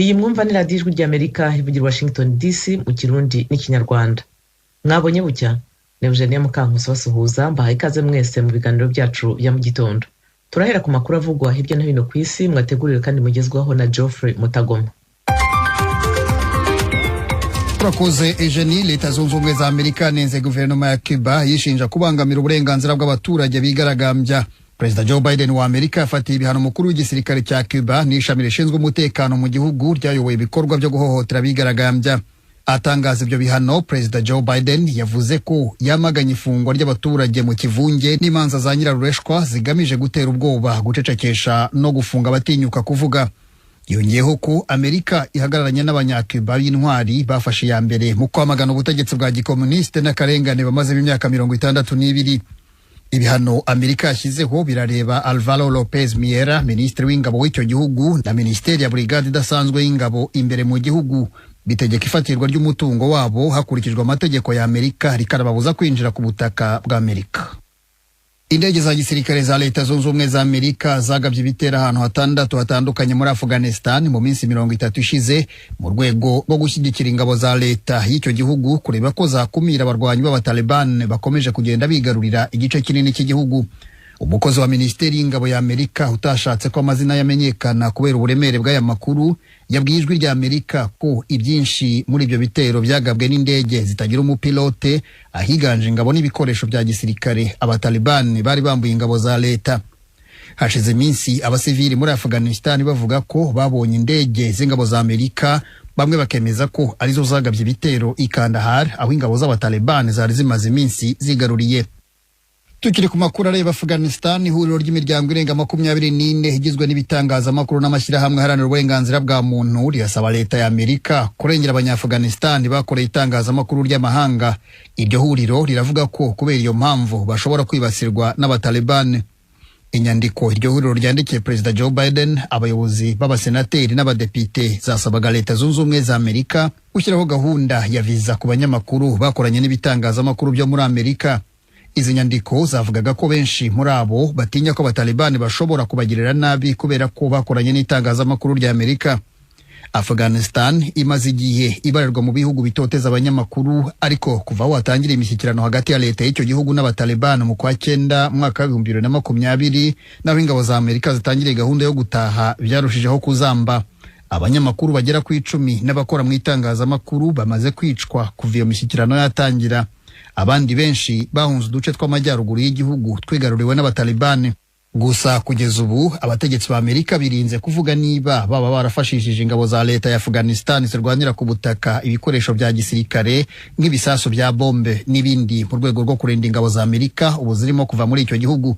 Iyi mwumva ni radiyo ijwi ry'Amerika ivugira Washington DC mu Kirundi n'Ikinyarwanda. Mwabonye bucya? Ni Eugenie Mukankusi basuhuza, mbahaye ikaze mwese mu biganiro byacu bya mu gitondo. Turahera ku makuru avugwa hirya no hino ku isi, mwategurire kandi mugezwaho na Geoffrey Mutagoma. Turakoze Eugenie. Leta zunze ubumwe za Amerika nenze guverinoma ya Cuba yishinja kubangamira uburenganzira bw'abaturage bigaragambya. President Joe Biden wa Amerika afatiye ibihano mukuru w'igisirikare cya Cuba n'ishami rishinzwe umutekano mu gihugu ryayoboye ibikorwa byo guhohotera bigaragambya. Atangaza ibyo bihano, President Joe Biden yavuze ko yamaganye ifungwa ry'abaturage mu kivunge n'imanza za nyirarureshwa zigamije gutera ubwoba, gucecekesha no gufunga abatinyuka kuvuga. Yongeyeho ko Amerika ihagararanye n'abanyacuba b'intwari bafashe ya mbere mu kwamagana ubutegetsi bwa gikomuniste n'akarengane bamaze imyaka 62. Ibihano Amerika yashyizeho birareba Alvaro Lopez Miera, minisitiri w'ingabo w'icyo gihugu, na minisiteri ya brigade idasanzwe y'ingabo imbere mu gihugu. Bitegeka ifatirwa ry'umutungo wabo hakurikijwe amategeko ya Amerika, rikarababuza kwinjira ku butaka bwa Amerika. Indege za gisirikare za Leta zunze ubumwe za Amerika zagabye ibitero ahantu hatandukanye muri Afghanistan mu minsi 30 ishize mu rwego rwo gushyigikira ingabo za leta y'icyo gihugu kureba ko zakumira abarwanyi b'Abataliban bakomeje kugenda bigarurira igice kinini cy'igihugu. Umukozi wa Minisiteri y'Ingabo ya Amerika utashatse ko amazina yamenyekana kubera uburemere bw'aya makuru yabwiye ijwi rya Amerika ko ibyinshi muri ibyo bitero byagabwe n'indege zitagira umupilote, ahiganje ingabo n'ibikoresho bya gisirikare. Abataliban bari bambuye ingabo za leta. Hashize iminsi abasivili muri Afghanistan bavuga ko babonye indege z'ingabo za Amerika, bamwe bakemeza ko arizo zagabye ibitero i Kandahar, aho ingabo z'Abataliban zari zimaze iminsi zigaruriye. Tukiri ku makuru areba Afghanistan, ihuriro ry'imiryango irenga 24 igizwe n'ibitangazamakuru n'amashyirahamwe haranira uburenganzira bwa muntu rirasaba leta ya Amerika kurengera abanya-Afghanistan bakoreye itangazamakuru ry'amahanga. Iryo huriro riravuga ko kubera iyo mpamvu bashobora kwibasirwa n'Abataliban. Inyandiko iryo huriro ryandikiye President Joe Biden, abayobozi b'abasenateri n'abadepite zasabaga Leta zunze ubumwe za Amerika gushyiraho gahunda ya viza ku banyamakuru bakoranye n'ibitangazamakuru byo muri Amerika. Izi nyandiko zavugaga ko benshi muri abo batinya ko Abataliban bashobora kubagirira nabi kubera ko bakoranye n'itangazamakuru rya Amerika. Afghanistan imaze igihe ibarirwa mu bihugu bitoteza abanyamakuru, ariko kuva watangira imishyikirano hagati ya leta y'icyo gihugu n'Abataliban mu kwa 9 mwaka 2020 naho ingabo za Amerika zitangiriye gahunda yo gutaha, byarushijeho kuzamba. Abanyamakuru bagera ku 10 n'abakora mu itangazamakuru bamaze kwicwa kuva iyo mishyikirano yatangira. Abandi benshi bahunze uduce tw'amajyaruguru y'igihugu twigaruriwe n'Abataliban. Gusa kugeza ubu abategetsi ba Amerika birinze kuvuga niba baba barafashishije ingabo za leta ya Afghanistan zirwanira ku butaka ibikoresho bya gisirikare nk'ibisasu bya bombe n'ibindi mu rwego rwo kurinda ingabo za Amerika ubu zirimo kuva muri icyo gihugu.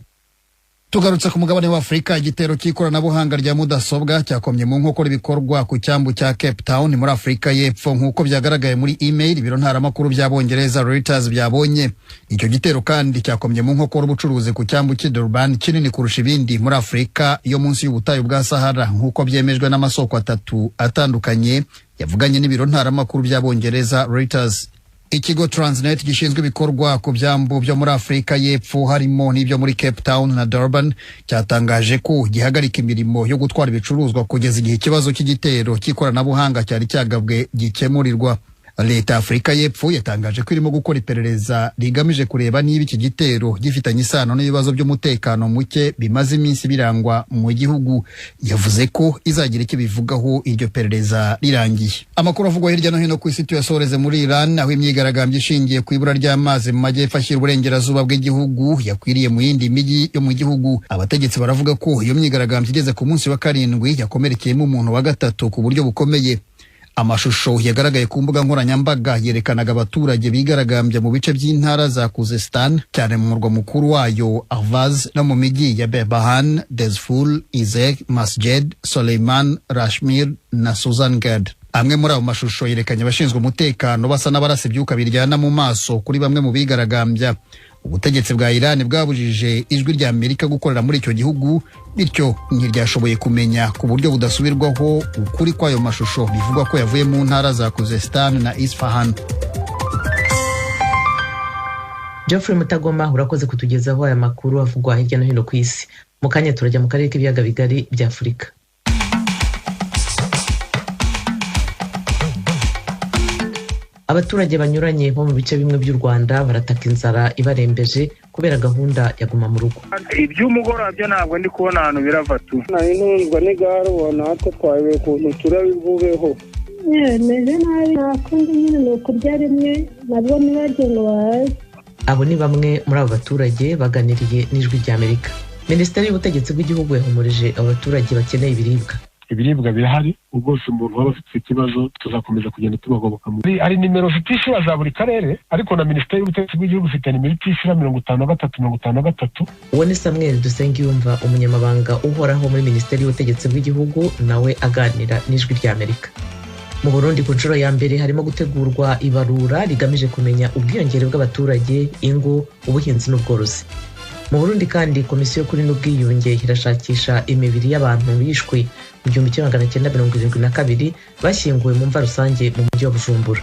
Tugarutse ku mugabane wa Afrika, igitero cy'ikoranabuhanga rya mudasobwa cyakomye mu nkokora ibikorwa ku cyambu cya Cape Town muri Afrika y'Epfo nk'uko byagaragaye muri email ibiro ntaramakuru by'Abongereza Reuters byabonye. Icyo gitero kandi cyakomye mu nkokora ubucuruzi ku cyambu cy'i Durban kinini kurusha ibindi muri Afrika yo munsi y'ubutayu bwa Sahara nk'uko byemejwe n'amasoko 3 atandukanye yavuganye n'ibiro ntaramakuru by'Abongereza Reuters. Ikigo Transnet gishinzwe ibikorwa ku byambu byo muri Afrika y'Epfo harimo n'ibyo muri Cape Town na Durban cyatangaje ko gihagarika imirimo yo gutwara ibicuruzwa kugeza igihe ikibazo cy'igitero cy'ikoranabuhanga cyari cyagabwe gikemurirwa. Leta Afrika y'Epfo yatangaje ko irimo gukora iperereza rigamije kureba niba iki gitero gifitanye isano n'ibibazo by'umutekano muke bimaze iminsi birangwa mu gihugu. Yavuze ko izagira icyo bivugaho iryo perereza rirangiye. Amakuru avugwa hirya no hino ku isi tuyasoreze muri Iran, aho imyigaragambyo ishingiye ku ibura ry'amazi mu majyepfo ashyira uburengerazuba bw'igihugu yakwiriye mu yindi mijyi yo mu gihugu. Abategetsi baravuga ko iyo myigaragambyo igeze ku munsi wa 7 yakomerekeyemo umuntu wa 3 ku buryo bukomeye. Amashusho yagaragaye ku mbuga nkoranyambaga yerekanaga abaturage bigaragambya mu bice by'intara za Khuzestan, cyane mu murwa mukuru wayo Ahvaz, no mu mijyi ya Bebahan, Dezful, Izeh, Masjed, Soleiman, Rashmir na Suzangad. Amwe muri abo mashusho yerekanye abashinzwe umutekano basa n'abarasa ibyuka biryana mu maso kuri bamwe mu bigaragambya. Ubutegetsi bwa Iran bwabujije ijwi rya Amerika gukorera muri icyo gihugu, bityo ntiryashoboye kumenya ku buryo budasubirwaho ukuri kw'ayo mashusho bivugwa ko yavuye mu ntara za Khuzestan na Isfahan. Geoffrey Mutagoma, urakoze kutugezaho aya makuru avugwa hirya no hino ku isi. Mu kanya turajya mu karere k'ibiyaga bigari bya Afurika. Abaturage banyuranye bo mu bice bimwe by'u Rwanda barataka inzara ibarembeje kubera gahunda ya guma mu rugo. Iby'umugoroba byo ntabwo ndi kubona ahantu birava tu. Nari nunzwa n'igare ubona natwe twayobewe ukuntu turabivubeho. Meze nabi nakundi nyine ni ukurya rimwe nabwo ntibajye ngo bahaze. Abo ni bamwe muri abo baturage baganiriye n'Ijwi ry'Amerika. Minisiteri y'Ubutegetsi bw'Igihugu yahumurije abaturage bakeneye ibiribwa. Ibiribwa birahari, ubwose umuntu waba afite ikibazo tuzakomeza kugenda tubagoboka. Hari nimero zitishyura za buri karere, ariko na Minisiteri y'Ubutegetsi bw'Igihugu ifite nimero itishyura 5353. Uwo ni Samuel Dusengiyumva, umunyamabanga uhoraho muri Minisiteri y'Ubutegetsi bw'Igihugu, nawe aganira n'Ijwi ry'Amerika. Mu Burundi ku nshuro ya mbere harimo gutegurwa ibarura rigamije kumenya ubwiyongere bw'abaturage, ingo, ubuhinzi n'ubworozi. Mu Burundi kandi komisiyo kuri n'ubwiyunge irashakisha imibiri y'abantu bishwe mu 1972 bashyinguwe mu mva rusange mu mujyi wa Bujumbura.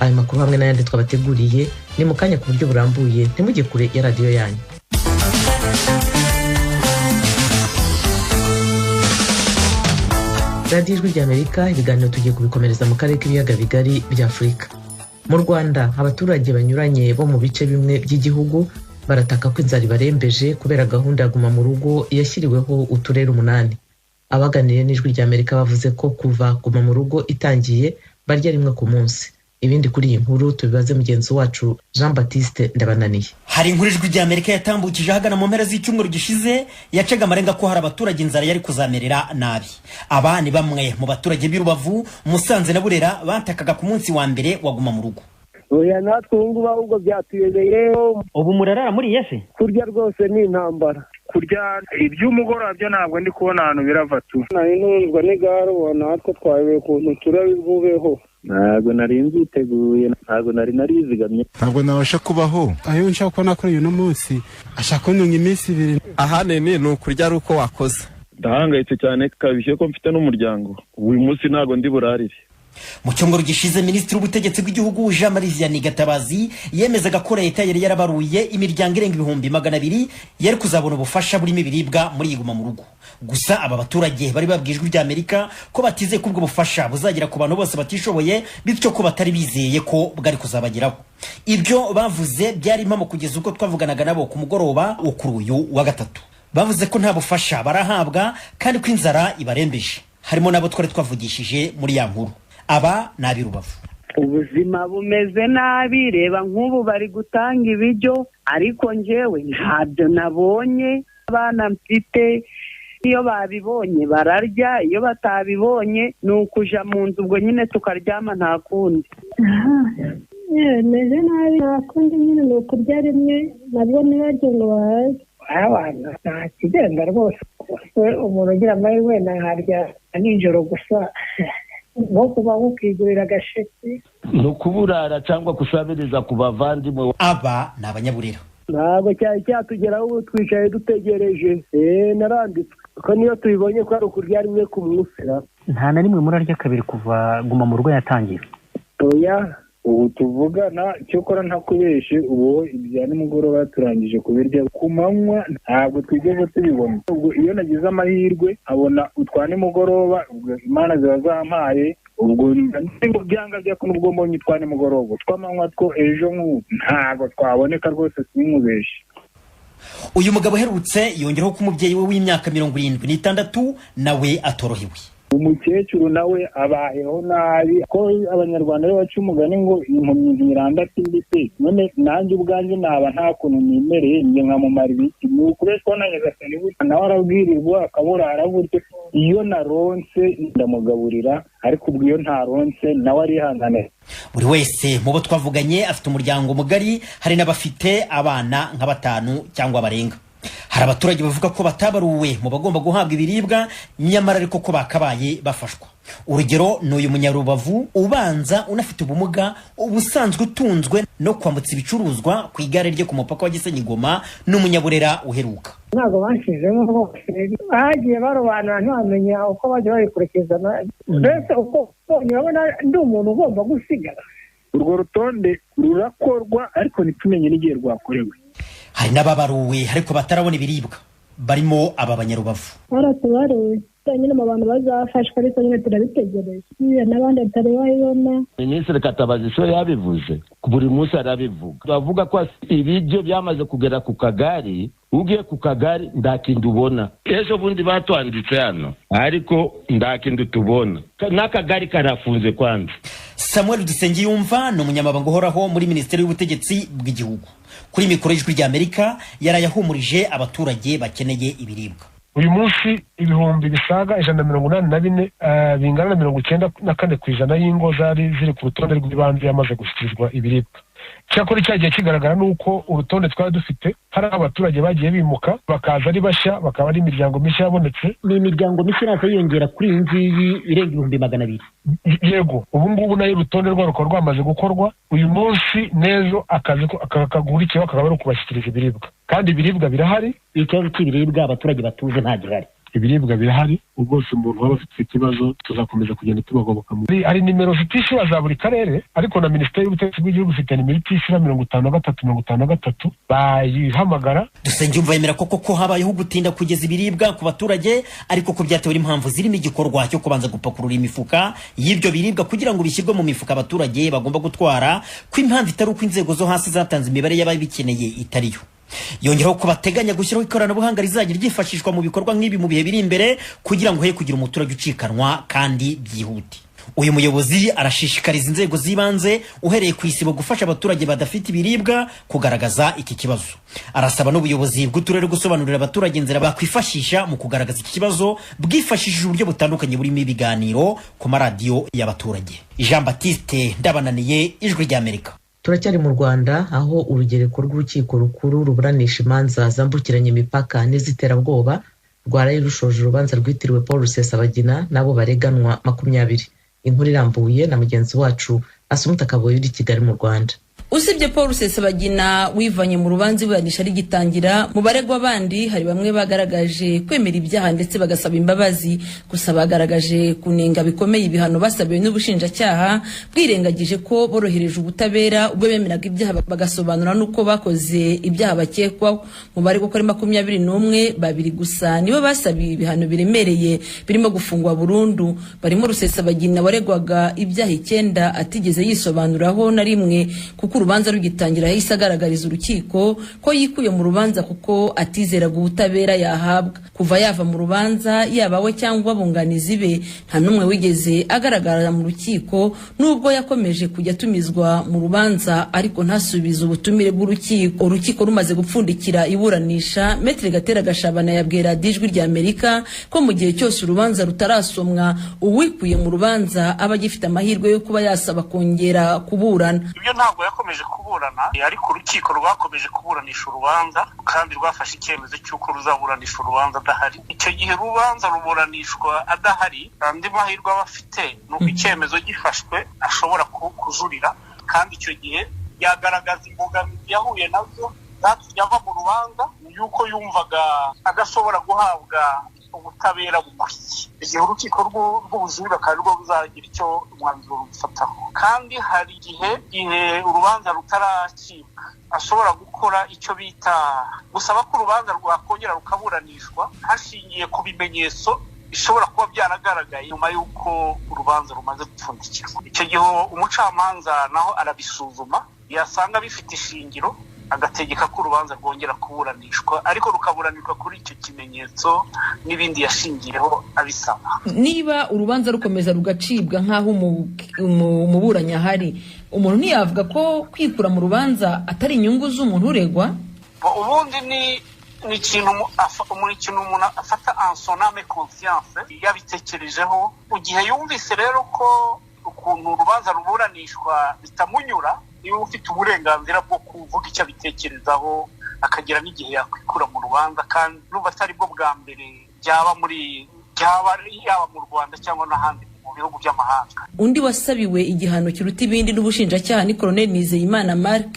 Ayo makuru hamwe n'ayandi twabateguriye ni mu kanya ku buryo burambuye, ntimujye kure ya radiyo yanyu. Radiyo Ijwi ry'Amerika, ibiganiro tugiye kubikomereza mu karere k'ibiyaga bigari bya Afurika. Mu Rwanda abaturage banyuranye bo mu bice bimwe by'igihugu barataka ko inzara ibarembeje kubera gahunda ya guma mu rugo yashyiriweho uturere 8. Abaganiriye n'Ijwi ry'Amerika bavuze ko kuva guma mu rugo itangiye barya rimwe ku munsi. Ibindi kuri iyi nkuru tubibaze mugenzi wacu Jean Baptiste Ndabananiye. Hari inkuru Ijwi ry'Amerika yatambukije hagana mu mpera z'icyumweru gishize yacaga amarenga ko hari abaturage inzara yari kuzamerera nabi. Aba ni bamwe mu baturage b'i Rubavu, Musanze na Burera batakaga ku munsi wa mbere wa guma mu rugo. Oya natwe ubu ahubwo byatuyegeyeho. Ubu murarara muri yese? Kurya rwose ni intambara. Kurya iby'umugoroba byo ntabwo ndi kubona ahantu birava tu. Nari nunzwa n'igare ubona natwe twayobewe ukuntu turabivubeho. Ntabwo nari nziteguye, ntabwo nari narizigamye. Ntabwo nabasha kubaho. Ayo nshaka kubona kuri uyu munsi ashaka kununga iminsi 2. Ahanini ni ukurya ari uko wakoze. Ndahangayitse cyane kabishye ko mfite n'umuryango. Uyu munsi ntabwo ndi burarire. Mu cyumweru gishize Minisitiri w'Ubutegetsi bw'Igihugu Ryamerica Gatabazi yemezaga ko leta yari yarabaruye imiryango irenga 200,000 yari kuzabona ubufasha burimo ibiribwa muri iguma mu rugo. Gusa aba baturage bari babwijwe ry'Amerika ko batizeye ko ubwo bufasha buzagira ku bantu bose batishoboye, bityo ko batari bizeye ko bwari kuzabageraho. Ibyo bavuze byari impamo kugeza uko twavuganaga nabo ku mugoroba wo kuri uyu wa gatatu. Bavuze ko nta bufasha barahabwa kandi ko inzara ibarembeje. Harimo nabo twari twavugishije muri ya nkuru. Aba nabi Rubavu. Ubuzima bumeze nabi, reba nk'ubu bari gutanga ibiryo ariko njyewe ntabyo nabonye. Abana mfite iyo babibonye bararya, iyo batabibonye ni ukuja mu nzu ubwo nyine tukaryama nta kundi. Meze nabi nakundi nyine ni ukurya rimwe nabwo ntibajye ngo bahaze. Abana nta kigenda rwose. Umuntu ugira amahirwe ntaharya nijoro gusa. No kuba ukigurira agasheke no kuburara cyangwa kusabiriza ku bavandimwe. Aba ni abanyaburera. Ntabwo cyari cyatugeraho ubu twicaye dutegereje. Naranditswe ko niyo tubibonye ko ari ukurya rimwe ku munsi. Nta na rimwe murarya kabiri kuva guma mu rugo yatangiye? Oya, ubu tuvugana cyokora ntakubeshe, ubu ibya nimugoroba turangije kubirya. Ku manywa ntabwo twigeze tubibona. Ubwo iyo nagize amahirwe abona utwane mugoroba, Imana ziba zampaye, ubwo ngo byanga bya ko nubwo mbonye utwane mugoroba twamanywa two ejo ntabwo twaboneka rwose simubeshe. Uyu mugabo herutse yongeraho ko umubyeyi we w'imyaka 76 nawe atorohewe. Umukecuru nawe abayeho nabi, ko abanyarwanda rero baca umugani ngo impumyi ziranda timbise. None nanjye ubwanjye naba nta kuntu nimereye nge nkamumara ibiki. Ni ukureshwa na Nyagasani gutya nawe arabwirirwa akaburara gutyo. Iyo naronse ndamugaburira, ariko ubwo iyo ntaronse nawe arihangane. Buri wese mu bo twavuganye afite umuryango mugari, hari n'abafite abana nka 5 cyangwa barenga. Hari abaturage bavuga ko batabaruwe mu bagomba guhabwa ibiribwa, nyamara ariko ko bakabaye bafashwa. Urugero ni uyu munyarubavu ubanza unafite ubumuga, ubusanzwe utunzwe no kwambutsa ibicuruzwa ku igare rye ku mupaka wa Gisenyi Goma, n'umunyaburera uheruka. Ntabwo bashizemo bose bagiye barobanura ntibamenya uko bajya bayikurikizana. Mbese uko urabona ndi umuntu ugomba gusigara. Urwo rutonde rurakorwa ariko ntitumenye n'igihe rwakorewe. Hari n'ababaruwe ariko batarabona ibiribwa, barimo aba banyarubavu. Baratubaruwe nyine mu bantu bazafashwa ariko nyine turabitegereje n'abandi batari bayibona. Minisitiri Gatabazi so yabivuze buri munsi arabivuga, bavuga ko ibiryo byamaze kugera ku kagari, ugiye ku kagari ndakindu ubona. Ejo bundi batwanditse hano ariko ndakindu tubona, n'akagari karafunze kwanza. Samuel Dusengiyumva ni umunyamabanga uhoraho muri Minisiteri y'Ubutegetsi bw'Igihugu. Kuri mikoro y'Ijwi ry'Amerika yarayahumurije abaturage bakeneye ibiribwa. Uyu munsi ibihumbi bisaga 184 bingana na 94% y'ingo zari ziri ku rutonde rw'ibanze yamaze gushyikirizwa ibiribwa. Cyakora icyagiye kigaragara nuko urutonde twari dufite hari abaturage bagiye bimuka bakaza ari bashya, bakaba ari imiryango mishya yabonetse. Ni imiryango mishya iraza yiyongera kuri iyi ngiyi irenga 200,000. Yego, ubu ngubu nayo urutonde rw'uko rwamaze gukorwa. Uyu munsi nezo akazi akagurikiye bakaba ari kubashyikiriza ibiribwa, kandi ibiribwa birahari. Ikibazo cy'ibiribwa abaturage batuze nta gihari. Ibiribwa birahari, ubwose umuntu waba afite ikibazo tuzakomeza kugenda tubagoboka. Ari nimero zitishyura za buri karere, ariko na Minisiteri y'Ubutegetsi bw'Igihugu ifite nimero itishyura 53 bayihamagara. Dusengiyumva yemera koko habayeho gutinda kugeza ibiribwa ku baturage, ariko ko byatewe impamvu zirimo igikorwa cyo kubanza gupakurura imifuka y'ibyo biribwa kugira ngo bishyirwe mu mifuka abaturage bagomba gutwara, ko impamvu itari uko inzego zo hasi zatanze imibare y'ababikeneye itariyo. Yongeraho ko bateganya gushyiraho ikoranabuhanga rizajya ryifashishwa mu bikorwa nk'ibi mu bihe biri imbere kugira ngo he kugira umuturage ucikanwa kandi byihute. Uyu muyobozi arashishikariza inzego z'ibanze uhereye ku isibo gufasha abaturage badafite ibiribwa kugaragaza iki kibazo. Arasaba n'ubuyobozi bw'uturere gusobanurira abaturage inzira bakwifashisha mu kugaragaza iki kibazo bwifashishije uburyo butandukanye burimo ibiganiro ku maradiyo y'abaturage. Jean Baptiste Ndabananiye, Ijwi ry'Amerika. Turacyari mu Rwanda aho urugereko rw'urukiko rukuru ruburanisha imanza zambukiranya imipaka n'iziterabwoba rwaraye rushoje urubanza rwitiriwe Paul Rusesabagina nabo bareganwa 20. Inkuru irambuye na mugenzi wacu Asumta Kaboyi uri Kigali mu Rwanda. Usibye Paul Rusesabagina wivanye mu rubanza iburanisha rigitangira, mu baregwa bandi hari bamwe bagaragaje kwemera ibyaha ndetse bagasaba imbabazi, gusa bagaragaje kunenga bikomeye ibihano basabiwe n'ubushinjacyaha bwirengagije ko borohereje ubutabera ubwo bemeraga ibyaha bagasobanura nuko bakoze ibyaha bakekwa. Mu baregwa ko ari 21, babiri gusa nibo basabiye ibihano biremereye birimo gufungwa burundu. Barimo Rusesabagina waregwaga ibyaha 9 atigeze yisobanuraho na rimwe, kuko urubanza rugitangira yahise agaragariza urukiko ko yikuye mu rubanza kuko atizeraga ubutabera yahabwa. Kuva yava mu rubanza yaba we cyangwa abunganizi be nta numwe wigeze agaragara mu rukiko, nubwo yakomeje kujya tumizwa mu rubanza ariko ntasubiza ubutumire bw'urukiko. Urukiko rumaze gupfundikira iburanisha, Maître Gatera Gashabana yabwira Ijwi ry'Amerika ko mu gihe cyose urubanza rutarasomwa uwikuye mu rubanza aba agifite amahirwe yo kuba yasaba kongera kuburana. Ibyo ntabwo yakomeje kuburana, ariko urukiko rwakomeje kuburanisha urubanza kandi rwafashe icyemezo cy'uko ruzaburanisha urubanza adahari. Icyo gihe urubanza ruburanishwa adahari, andi mahirwe aba afite nuko icyemezo gifashwe ashobora kujurira, kandi icyo gihe yagaragaza imbogamizi yahuye nazo zatumye ava mu rubanza, yuko yumvaga adashobora guhabwa ubutabera bukwiye. Igihe urukiko rw'ubujurire kandi rwo ruzagira icyo umwanzuro rufataho, kandi hari igihe urubanza rutaracibwa ashobora gukora icyo bita gusaba ko urubanza rwakongera rukaburanishwa hashingiye ku bimenyetso bishobora kuba byaragaragaye nyuma y'uko urubanza rumaze gupfundikirwa. Icyo gihe umucamanza naho arabisuzuma, yasanga bifite ishingiro agategeka ko urubanza rwongera kuburanishwa, ariko rukaburanishwa kuri icyo kimenyetso n'ibindi yashingiyeho abisaba. Niba urubanza rukomeza rugacibwa nk'aho umuburanyi ahari, umuntu ntiyavuga ko kwikura mu rubanza atari inyungu z'umuntu uregwa? Ubundi ni ikintu umuntu afata en son âme et conscience yabitekerejeho, mu gihe yumvise rero ko ukuntu urubanza ruburanishwa bitamunyura, niba ufite uburenganzira bwo kuvuga icyo abitekerezaho akagira n'igihe yakwikura mu rubanza, kandi n'ubu atari bwo bwa mbere yaba mu Rwanda cyangwa n'ahandi mu bihugu by'amahanga. Undi wasabiwe igihano kiruta ibindi n'ubushinjacyaha ni Colonel Nizeyimana Mark,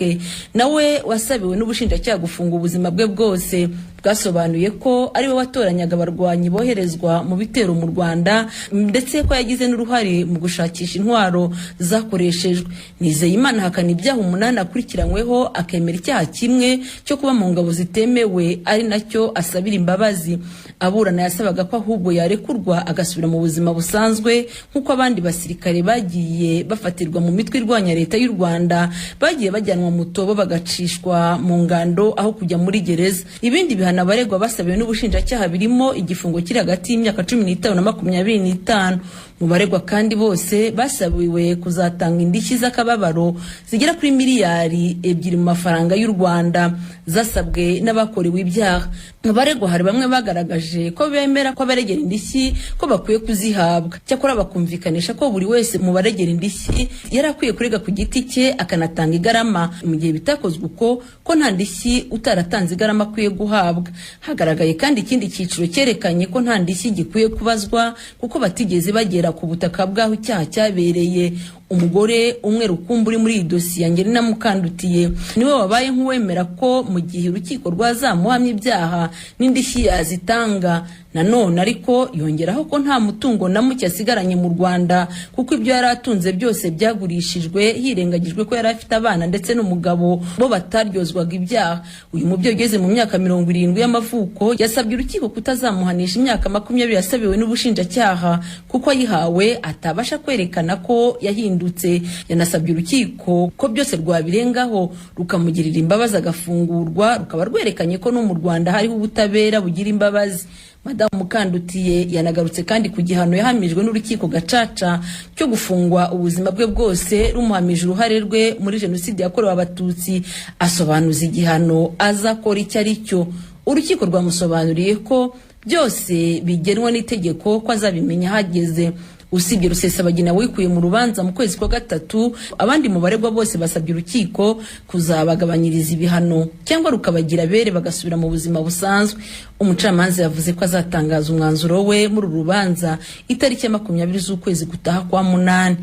nawe wasabiwe n'ubushinjacyaha gufunga ubuzima bwe bwose. bwasobanuye ko ari we watoranyaga abarwanyi boherezwa mu bitero mu Rwanda ndetse ko yagize n'uruhare mu gushakisha intwaro zakoreshejwe. Nizeyimana hakana ibyaha 8 akurikiranyweho, akemera icyaha kimwe cyo kuba mu ngabo zitemewe ari nacyo asabira imbabazi. Aburana yasabaga ko ahubwo yarekurwa agasubira mu buzima busanzwe nk'uko abandi basirikare bagiye bafatirwa mu mitwe irwanya leta y'u Rwanda bagiye bajyanwa mu tobo bagacishwa mu ngando aho kujya muri gereza. Ibindi bihano abaregwa basabiwe n'ubushinjacyaha birimo igifungo kiri hagati y'imyaka 15 na 25. Mu baregwa kandi bose basabiwe kuzatanga indishyi z'akababaro zigera kuri miliyari 2 mu mafaranga y'u Rwanda zasabwe n'abakorewe ibyaha. Mu baregwa hari bamwe bagaragaje ko bemera ko abaregera indishyi ko bakwiye kuzihabwa, cyakora bakumvikanisha ko buri wese mu baregera indishyi yari akwiye kurega ku giti cye akanatanga igarama, mu gihe bitakozwe ko nta ndishyi utaratanze igarama akwiye guhabwa. Hagaragaye kandi ikindi cyiciro cyerekanye ko nta ndishyi gikwiye kubazwa kuko batigeze bagera ku butaka bw'aho icyaha cyabereye. Umugore umwe rukumbi muri iyi dosiye Angelina Mukandutiye niwe wabaye nk'uwemera ko mu gihe urukiko rwazamuhamya ibyaha n'indishyi yazitanga. Nanone ariko yongeraho ko nta mutungo na muke asigaranye mu Rwanda kuko ibyo yari atunze byose byagurishijwe, hirengagijwe ko yari afite abana ndetse n'umugabo bo bataryozwaga ibyaha. Uyu mubyeyi ugeze mu myaka 70 y'amavuko yasabye urukiko kutazamuhanisha imyaka 20 yasabiwe n'ubushinjacyaha kuko ayihawe atabasha kwerekana ko yahindutse. Yanasabye urukiko ko byose rwabirengaho rukamugirira imbabazi agafungurwa, rukaba rwerekanye ko no mu Rwanda hariho ubutabera bugira imbabazi. Madamu Mukandutiye yanagarutse kandi ku gihano yahamijwe n'urukiko gacaca cyo gufungwa ubuzima bwe bwose rumuhamije uruhare rwe muri jenoside yakorewe Abatutsi. Asobanuza igihano azakora icyo ari cyo. Urukiko rwamusobanuriye ko byose bigenwa n'itegeko ko azabimenya hageze. Usibye Rusesabagina wikuye mu rubanza mu kwezi kwa 3, abandi mu baregwa bose basabye urukiko kuzabagabanyiriza ibihano cyangwa rukabagira bere bagasubira mu buzima busanzwe. Umucamanza yavuze ko azatangaza umwanzuro we muri rubanza itariki ya 20 z'ukwezi gutaha kwa 8.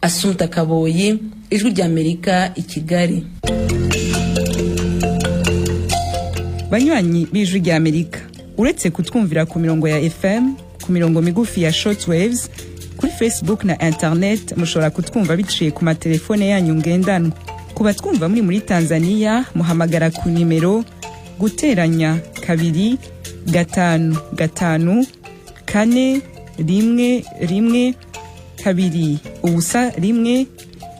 Asumta Kaboyi, Ijwi ry'Amerika, i Kigali. Banywanyi b'Ijwi ry'Amerika, uretse kutwumvira ku mirongo ya FM, ku mirongo migufi ya shortwaves, kuri Facebook na internet mushobora kutwumva biciye ku matelefone yanyu ngendanwa. Kuba twumva muri Tanzania muhamagara ku nimero guteranya 2 5 5 4 1 1 2 ubusa 1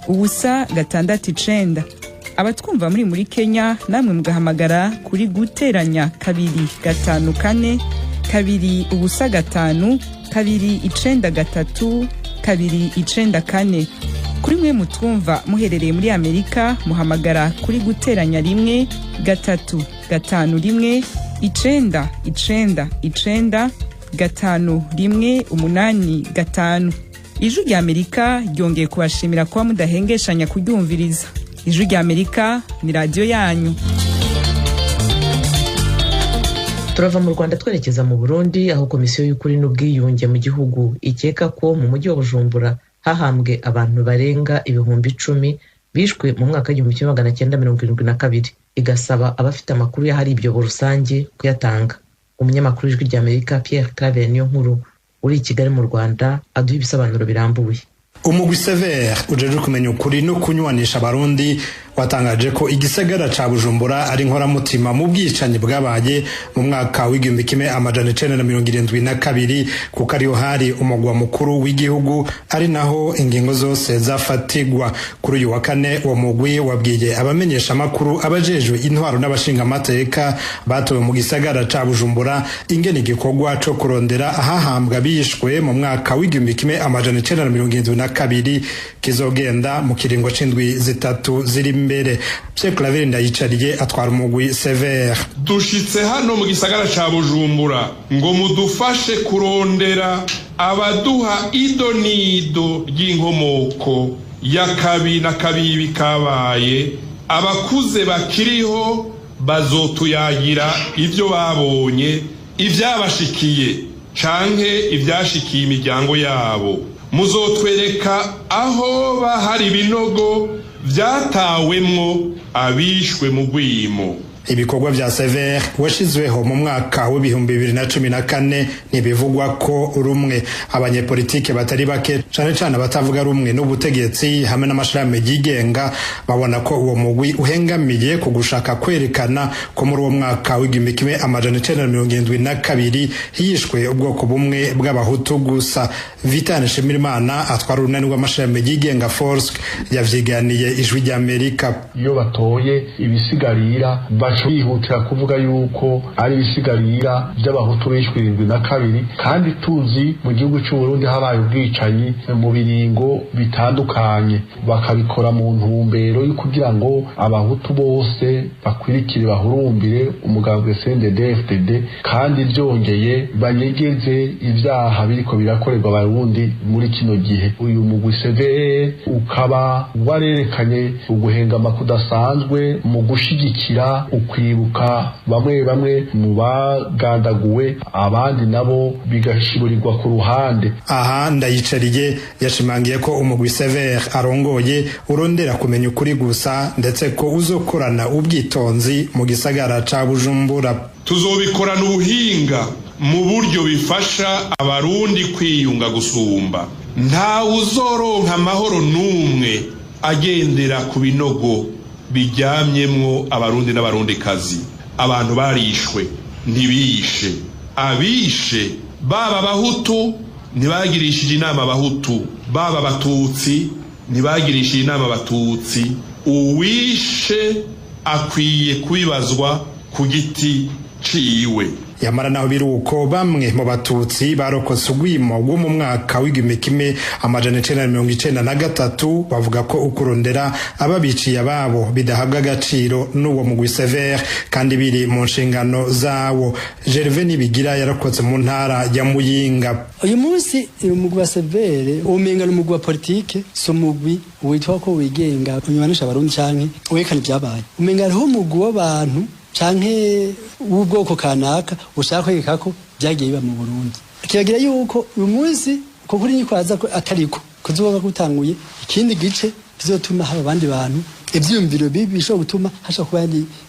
ubusa 6 abatwumva muri Kenya namwe mugahamagara kuri guteranya 2 5 4 2 ubusa 5 2 9 3 2 9 4. Kuri mwe mutwumva muherereye muri Amerika muhamagara kuri guteranya 1 3 5 1 9 9 9 5 1 8 5. Ijwi ry'Amerika ryongeye kubashimira kuba mudahengeshanya kuryumviriza. Ijwi ry'Amerika ni radio yanyu. Turava mu Rwanda twerekeza mu Burundi aho komisiyo y'ukuri n'ubwiyunge mu gihugu ikeka ko mu mujyi wa Bujumbura hahambwe abantu barenga 10,000 bishwe mu mwaka w'1972, igasaba abafite amakuru y'ahari ibyobo rusange kuyatanga. Umunyamakuru w'Ijwi ry'Amerika Pierre Claver Niyonkuru uri i Kigali mu Rwanda aduha ibisobanuro birambuye. Umugwi Sever ujeje kumenya ukuri no kunywanisha abarundi watangaje ko igisagara ca Bujumbura ari nkoramutima mu bwicanyi bwabaye mu mwaka w'1972 kuko ariho hari umugwa mukuru w'igihugu ari naho ingingo zose zafatigwa. Kuri uyu wa kane uwo mugwi wabwiye abamenyesha makuru abajejwe intwaro n'abashinga amateka batowe mu gisagara ca Bujumbura ingene igikorwa co kurondera ahahambwa bishwe mu mwaka w'1972 kizogenda mu kiringo c'indwi zitatu ziri mbere. Pierre Claver ndayicariye atwara umugwi Sever. Dushitse hano mu gisagara ca Bujumbura ngo mudufashe kurondera abaduha idonido ry'inkomoko ya kabi na kabibi kabaye. Abakuze bakiriho bazotuyagira ivyo babonye, ivyabashikiye canke ivyashikiye imiryango yabo. Muzotwereka aho bahari ibinogo vyatawemwo abishwe mu gwimo. ibikorwa vya Sever washizweho mu mwaka w'ibihumbi 2014 nibivugwa ko rumwe abanyepolitike batari bake cane cane batavuga rumwe n'ubutegetsi hamwe n'amashirahamwe yigenga babona ko uwo mugwi uhengamiye ku gushaka kwerekana ko muri uwo mwaka w'igihumbi kimwe amajana 1972 hishwe ubwoko bumwe bw'abahutu gusa. Vitane Shimirimana atwara urunani rw'amashirahamwe yigenga Force yavyiganiye ijwi ry'Amerika. Iyo batoye ibisigarira bihutira kuvuga yuko ari ibisigarira by'abahutu bishwe 72 kandi tuzi mu gihugu cy'u Burundi habaye ubwicanyi mu biringo bitandukanye, bakabikora mu ntumbero yo kugira ngo abahutu bose bakwirikire bahurumbire umugambwe CNDD-FDD kandi byongeye banyegeze ibyaha biriko birakorerwa abarundi muri kino gihe. Uyu mugwi Sever ukaba warerekanye uguhengama kudasanzwe mu gushigikira ukwibuka bamwe mu bagandaguwe, abandi nabo bigashiburirwa ku ruhande. Aha Ndayicariye yashimangiye ko umugwi Sever arongoye urondera kumenya ukuri gusa ndetse ko uzokorana ubwitonzi mu gisagara ca Bujumbura. Tuzobikorana ubuhinga mu buryo bifasha abarundi kwiyunga gusumba. Nta uzoronka amahoro n'umwe agendera ku binogo biryamyemwo abarundi n'abarundikazi. Abantu barishwe ntibishe, abishe baba abahutu ntibagirishije inama abahutu, baba abatutsi ntibagirishije inama abatutsi. Uwishe akwiye kubibazwa ku giti ciwe. Yamara naho biruko bamwe mu batutsi barokotse ugwimo rwo mu mwaka w'igihumbi kimwe amajana 1993 bavuga ko ukurondera ababiciye ababo bidahabwa agaciro n'uwo mugwi Sever kandi biri mu nshingano zawo. Gervais Nibigira yarokotse mu ntara ya Muyinga. Uyu munsi umugwi wa Sever umenga n'umugwi wa politike, so mugwi witwa ko wigenga unywanisha abarundi canke wekana ibyabaye. Umenga ariho umugwi w'abantu canke ubwoko kanaka ushaka kwegeka ko byagiye biba mu Burundi. Kiragira yuko uyu munsi ko kuri nyikwaza ko atariko kuzoba gutanguye ikindi gice bizotuma haba abandi bantu ivyumviro bibi bishobora gutuma hasha kuba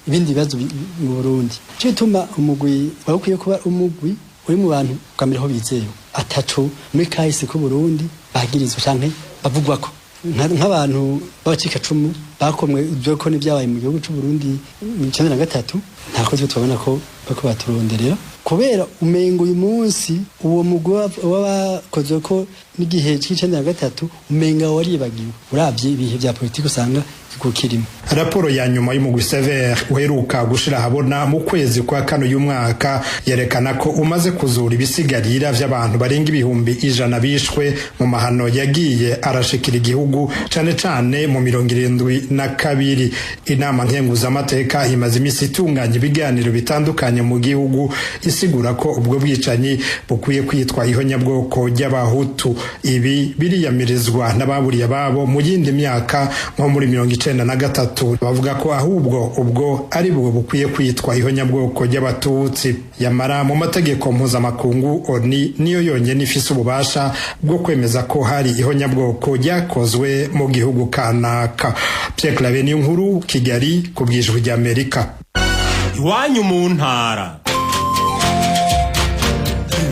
ibindi bibazo mu Burundi. Cyo bituma umugwi wakwiye kuba umugwi uri mu bantu kwamiraho bizeyo atatu muri kahise ku Burundi bagirizwe canke bavugwa ko nk'abantu b'abacika cumu bakomwe ibyo ko n'ibyabaye mu gihugu cy'u Burundi mu 1993 ntako tubona ko bako baturonderera kubera umengo uyu munsi uwo mugwa wabakoze ko n'igihe c'1993 umenga waribagiwe uravye ibihe bya politiki usanga kukirimo. Raporo ya nyuma y'umugwi Sever uheruka gushira habona mu kwezi kwa kano y'umwaka yerekana ko umaze kuzura ibisigarira vy'abantu barenga ibihumbi 100 bishwe mu mahano yagiye arashikira igihugu cane cane mu 72. Inama nkenguzamateka imaze imisi itunganya ibiganiro bitandukanye mu gihugu isigura ko ubwo bwicanyi bukwiye kwitwa ihonyabwoko ry'abahutu. Ibi biriyamirizwa n'ababuriye babo mu yindi myaka nko muri 1993 bavuga ko ahubwo ubwo ari bwo bukwiye kwitwa ihonyabwoko ry'abatutsi. Yamara mu mategeko mpuzamakungu ONU niyo yonyene ifise ububasha bwo kwemeza ko hari ihonyabwoko ryakozwe mu gihugu kanaka. Pierre Claver Niyonkuru, Kigali, ku bw'ijwi ry'Amerika. Iwanyu mu ntara.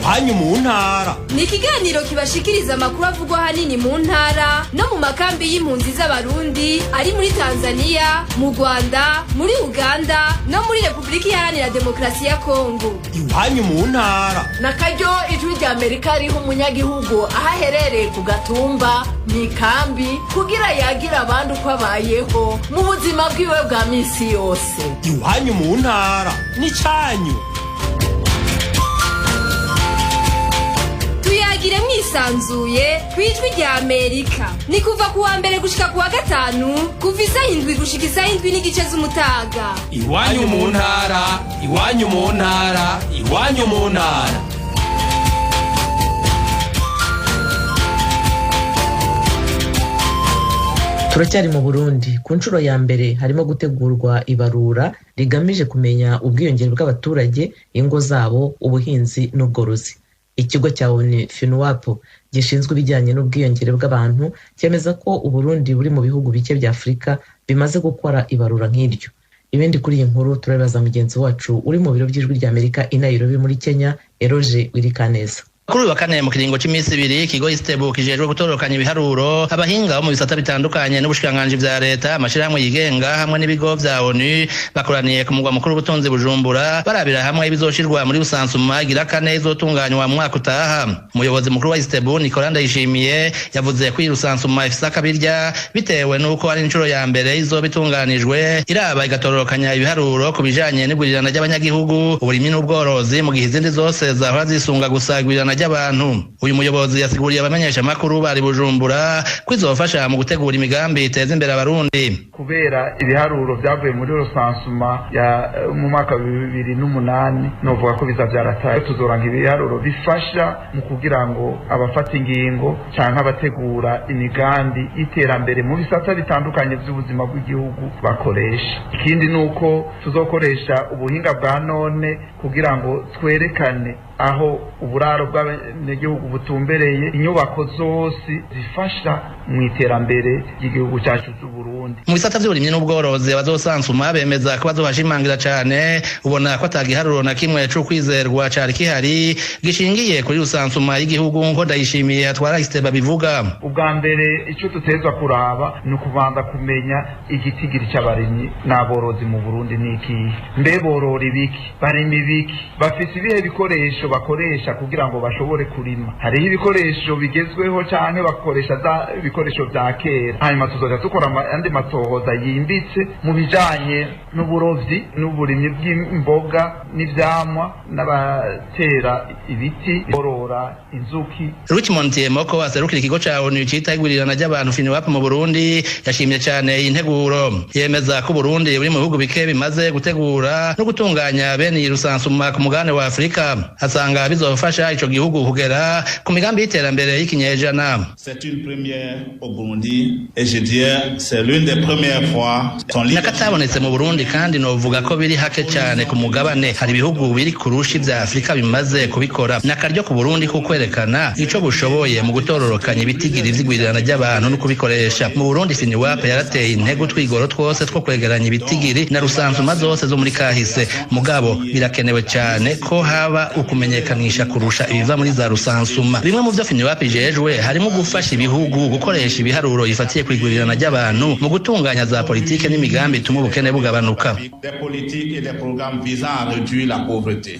Iwanyu mu ntara ni ikiganiro kibashikiriza amakuru avugwa hanini mu ntara no mu makambi y'impunzi z'abarundi ari muri Tanzania, mu Rwanda, muri Uganda no muri Republika Iharanira Demokarasi ya Kongo. Iwanyu mu ntara na karyo ijwi ry'Amerika riho umunyagihugu ahaherereye ku gatumba mu ikambi kugira yagira abandi uko abayeho mu buzima bwiwe bwa misi yose. Iwanyu mu ntara ni cyanyu. Tuyagire mwisanzuye kwijwi rya Amerika. Ni kuva kuwa mbere gushika kuwa gatanu kuva 7 gushika 7 n'igice z'umutaga. Iwanyu mu ntara, iwanyu mu ntara, iwanyu mu ntara. Turacyari mu Burundi. Ku nshuro ya mbere harimo gutegurwa ibarura rigamije kumenya ubwiyongere bw'abaturage, ingo zabo, ubuhinzi n'ubworozi. Ikigo cya ONU FINUAP gishinzwe ibijyanye n'ubwiyongere bw'abantu cyemeza ko Uburundi buri mu bihugu bike bya Afurika bimaze gukora ibarura nk'iryo. ibindi kuri iyi nkuru turabibaza mugenzi wacu uri mu biro by'ijwi ry'Amerika i Nairobi muri Kenya, Eroge Wirikaneza. Kuri uyu wa kane mu kiringo cy'iminsi ibiri ikigo Istebu kijejwe gutororokanya ibiharuro abahinga bo mu bisata bitandukanye n'ubushikiranganji vya leta amashirahamwe yigenga hamwe n'ibigo vya ONU bakoraniye ku mugwa mukuru w'ubutunzi Bujumbura barabira hamwe ibizoshirwa muri busansuma igira kane izotunganywa mu mwaka utaha. Umuyobozi mukuru wa Istebu Nicolas Ndayishimiye yavuze ko iyi busansuma ifise akabirya bitewe n'uko ari inshuro ya mbere izobitunganijwe iraba igatororokanya ibiharuro ku bijanye n'igurirana ry'abanyagihugu uburimyi n'ubworozi mu gihe izindi zose zahora zisunga gusa igwirirana ry'abantu. Uyu muyobozi yasiguriye abamenyesha makuru bari Bujumbura kwizofasha mu gutegura imigambi iteza imbere abarundi. Kubera ibiharuro byavuye muri rosansuma ya mu mwaka 2008 novuga ko bizavyarataye tuzoranga ibiharuro bifasha mu kugira ngo abafata ingingo canke abategura imigambi iterambere mu bisata bitandukanye by'ubuzima bw'igihugu bakoresha. Ikindi nuko tuzokoresha ubuhinga bwa none kugira ngo twerekane aho uburaro bw'abanyagihugu butumbereye inyubako zose zifasha mu iterambere ry'igihugu cyacu cy'u Burundi. Mu bisata by'uburimyi n'ubworozi abazosansuma bemeza ko bazobashimangira cyane ubona ko atagiharuro na kimwe cyo kwizerwa cyari kihari gishingiye kuri rusansuma y'igihugu ngo Ndayishimiye atwara Isteba bivuga. Ubwa mbere icyo tutezwa kuraba ni ukubanza kumenya igitigiri cy'abarimyi n'aborozi mu Burundi niki, mbe borora ibiki, barima ibiki, bafise ibihe bikoresho bakoresha kugira ngo bashobore kurima. Hariho ibikoresho bigezweho cyane bakoresha ibikoresho bya kera. Hanyuma tuzoja dukora andi matohoza yimbitse mu bijanye n'uburovyi n'uburimyi bw'imboga n'ivyamwa n'abatera ibiti borora inzuki. Richmond Tiemoko aserukira ikigo ca ONU cita igurirana ry'abantu FINWAP mu Burundi yashimye cyane iyi nteguro. Yemeza ko Burundi buri mu bihugu bike bimaze gutegura no gutunganya bene iyi rusansuma ku mugabane wa Afrika. Asanga bizofasha ico gihugu kugera ku migambi y'iterambere y'ikinyejana. C'est une première au Burundi et je dirais c'est l'une des premières fois. Nakatabonetse mu Burundi kandi novuga ko biri hake cyane ku mugabane. Hari ibihugu biri kurushi vya Afrika bimaze kubikora. Nakaryo ku Burundi ko kwerekana ico bushoboye mu gutororokanya ibitigiri vy'igwirirana ry'abantu no kubikoresha. Mu Burundi FINWAP yarateye intego twigoro twose two kwegeranya ibitigiri na rusansuma zose zo muri kahise. Mugabo birakenewe cyane ko haba ukumenyekanisha kurusha ibiva muri za rusansuma. Bimwe mu byo FINWAP ijejwe harimo gufasha ibihugu gukoresha ibiharuro yifatiye kwigurirana ry'abantu mu gutunganya za politike n'imigambi ituma ubukene bugabanuka.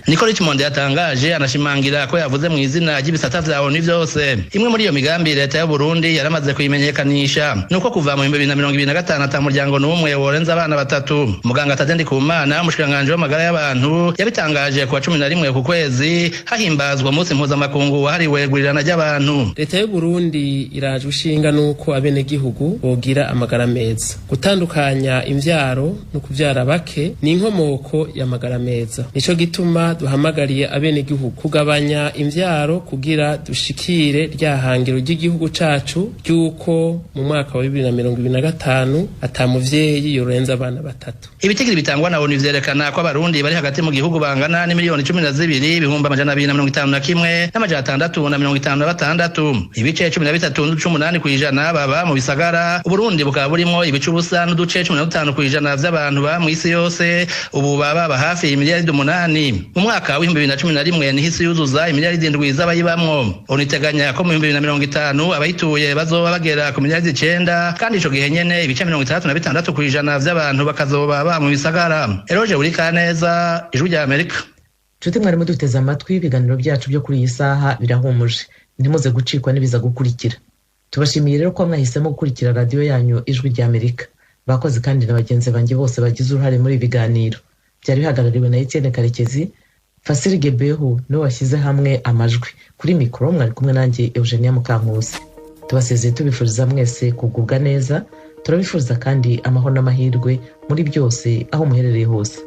Niko Richmond yatangaje anashimangira ko yavuze mu izina ry'ibisata vya ONU vyose. Imwe muri iyo migambi leta y'u Burundi yaramaze kuyimenyekanisha nuko kuva mu 2025 atamuryango n'umwe worenza abana batatu. Muganga Tadendi Kumana umushikiranganje w'amagara y'abantu yabitangaje ku wa 11 ku kwezi hahimbazwa umunsi mpuzamakungu wahariwe gurirana ry'abantu. Leta y'u Burundi iraje ushinga nuko abenegihugu bogira amagara meza. Gutandukanya imvyaro no kuvyara bake ni inkomoko y'amagara meza. Nico gituma duhamagariye abenegihugu kugabanya imvyaro kugira dushikire ryahangiro ry'igihugu cacu ryuko mu mwaka wa 2025 atamuvyeyi yorenza abana batatu. Ibitigiri bitangwa na ONU vyerekana ko abarundi bari hagati mu gihugu bangana ni miliyoni 12 ibihumbi 251 n'amajana 656. Ibice 13.8 kwijana baba mu bisagara. Uburundi bukaba burimo ibice ubusa n'uduce 15 kwijana vy'abantu ba mu isi yose ubu baba hafi miliyari 8. Mu mwaka wa 2011 ni hisi yuzuza miliyari 7 z'abayibamwo. Oniteganya ko mu 2050 abayituye bazoba bagera ku miliyari 9 kandi ico gihe nyene ibice 36 kwijana vy'abantu bakazoba ba mu bisagara. Eroge Wirikaneza, Ijwi ry'Amerika. Nshuti mwari muduteze amatwi ibiganiro byacu byo kuri iyi saha birahumuje. Ntimuze gucikwa n'ibiza gukurikira. Tubashimiye rero ko mwahisemo gukurikira radio yanyu Ijwi ry'Amerika. Bakoze kandi na bagenzi banjye bose bagize uruhare muri ibiganiro. Byari bihagarariwe na Etienne Karekezi, Fasiri Gebehu no washyize hamwe amajwi. Kuri mikoro mwari kumwe nanjye Eugenia Mukankusi. Tubasezeye tubifuriza mwese kugubwa neza. Turabifuriza kandi amahoro n'amahirwe muri byose aho muherereye hose.